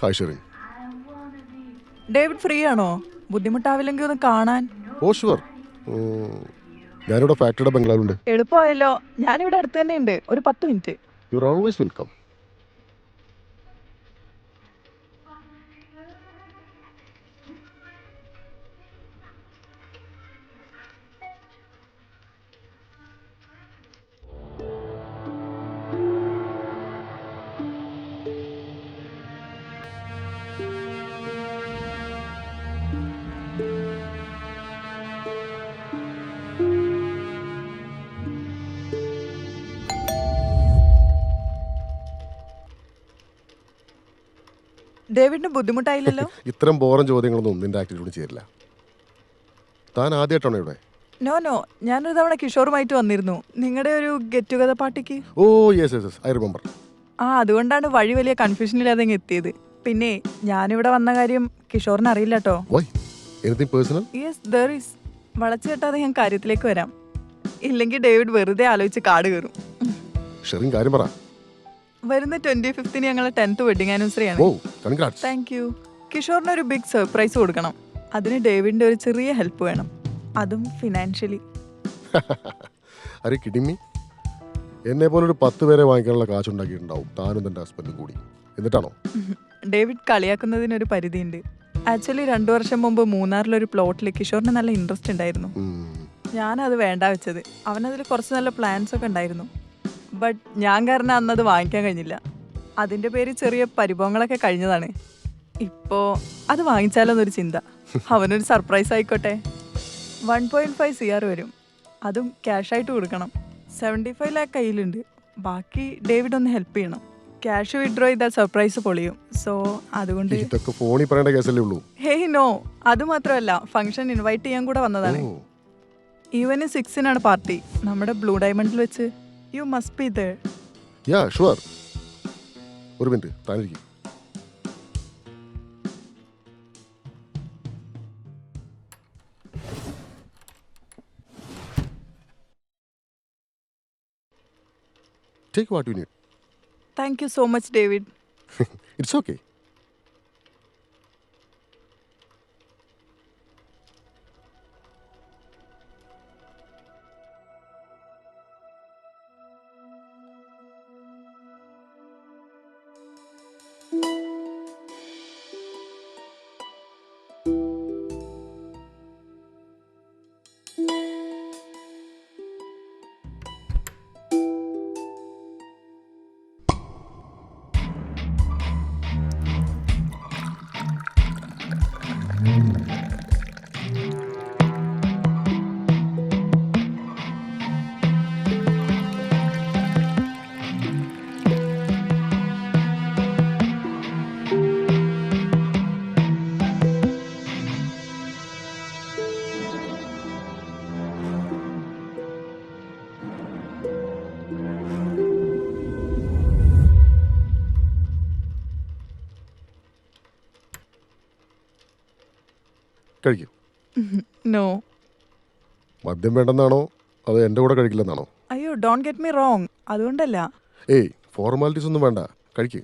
Hi Sherin. David free ആണോ? ബുദ്ധിമുട്ടാവില്ലെങ്കിൽ ഒന്ന് കാണാൻ. Oh sure. ഞാനിവിടെ ഫാക്ടറിയുടെ ബംഗ്ലാവിലുണ്ട്. എളുപ്പമായല്ലോ, ഞാനിവിടെ അടുത്ത് തന്നെ ഉണ്ട്. ഒരു 10 minute. You are always welcome. ഡേവിഡിന് ബുദ്ധിമുട്ടായില്ലല്ലോ? ഇത്തരം ബോറൻ ചോദ്യങ്ങളൊന്നും നിന്റെ ആക്ടിവിറ്റിയോട് ചേരില്ല. താൻ ആദ്യമായിട്ടാണോ ഇവിടെ? നോ, ഞാനൊരു തവണ കിഷോറുമായിട്ട് വന്നിരുന്നു, നിങ്ങളുടെ ഒരു ഗെറ്റ് ടുഗദർ പാർട്ടിക്ക്. Oh yes yes I remember. അതുകൊണ്ടാണ് വഴി വലിയ കൺഫ്യൂഷനില്ലാതെ ഇങ്ങ് എത്തിയത്. പിന്നെ ഞാനിവിടെ വന്ന കാര്യം കിഷോറിന് അറിയില്ല കേട്ടോ. Why? Anything personal? Yes there is. വളച്ചു കെട്ടാതെ ഞാൻ കാര്യത്തിലേക്ക് വരാം. ഇല്ലെങ്കിൽ ഡേവിഡ് വെറുതെ ആലോചിച്ച് കാട് കയറും. ഷെറിൻ കാര്യം പറ. വരുന്ന 25th ഞങ്ങളുടെ 10th വെഡിങ് ആനിവേഴ്സറി ആണ്. Oh congrats. Thank you. കിഷോറിന് ഒരു ബിഗ് സർപ്രൈസ് കൊടുക്കണം. അതിന് ഡേവിഡിന്റെ ഒരു ചെറിയ ഹെൽപ്പ് വേണം, അതും ഫിനാൻഷ്യലി. അരെ കിഡിങ്. എന്നെ പോലെ ഒരു 10 പേരെ വാങ്ങിക്കാനുള്ള കാശുണ്ടാക്കിയിട്ടുണ്ടാവും താനും തന്റെ ഹസ്ബൻഡും കൂടി. എന്നിട്ടാണോ? ഡേവിഡ് കളിയാക്കുന്നതിനൊരു പരിധിയുണ്ട്. ആക്ച്വലി 2 വർഷം മുമ്പ് മൂന്നാറിലൊരു പ്ലോട്ടിൽ കിഷോറിന് നല്ല ഇൻട്രസ്റ്റ് ഉണ്ടായിരുന്നു. ഞാനത് വേണ്ട വെച്ചത്. അവനതിൽ കുറച്ച് നല്ല പ്ലാൻസ് ഒക്കെ ഉണ്ടായിരുന്നു. ബട്ട് ഞാൻ കാരണം അന്നത് വാങ്ങിക്കാൻ കഴിഞ്ഞില്ല. അതിൻ്റെ പേര് ചെറിയ പരിഭവങ്ങളൊക്കെ കഴിഞ്ഞതാണ്. ഇപ്പോൾ അത് വാങ്ങിച്ചാലോന്നൊരു ചിന്ത. അവനൊരു സർപ്രൈസ് ആയിക്കോട്ടെ. 1.5 CR വരും. അതും ക്യാഷായിട്ട് കൊടുക്കണം. 75 lakh കയ്യിലുണ്ട്. ബാക്കി ഡേവിഡ് ഒന്ന് ഹെൽപ്പ് ചെയ്യണം. ക്യാഷ് വിഡ്രോ ചെയ്താൽ സർപ്രൈസ് പൊളിയും. സോ അതുകൊണ്ട് ഇതൊക്കെ ഫോണിൽ പറയേണ്ട കേസല്ലേ ഉള്ളൂ. ഹേയ് നോ, അത് മാത്രമല്ല, ഫംഗ്ഷൻ ഇൻവൈറ്റ് ചെയ്യാൻ കൂടെ വന്നതാണ്. ഈവന് 6-നാണ് പാർട്ടി, നമ്മുടെ ബ്ലൂ ഡയമണ്ടിൽ വെച്ച്. You must be there. Yeah sure. ഒരു minute താനിരിക്കും. Take what you need. Thank you so much, David. It's okay. കഴിക്കും. നോ. മദ്യം വേണ്ടെന്നാണോ അത് എൻ്റെ കൂടെ കഴിക്കില്ലെന്നാണോ? അയ്യോ, ഡോണ്ട് ഗെറ്റ് മീ റോങ്, അതുകൊണ്ടല്ല. ഏയ് ഫോർമാലിറ്റീസ് ഒന്നും വേണ്ട, കഴിക്ക്.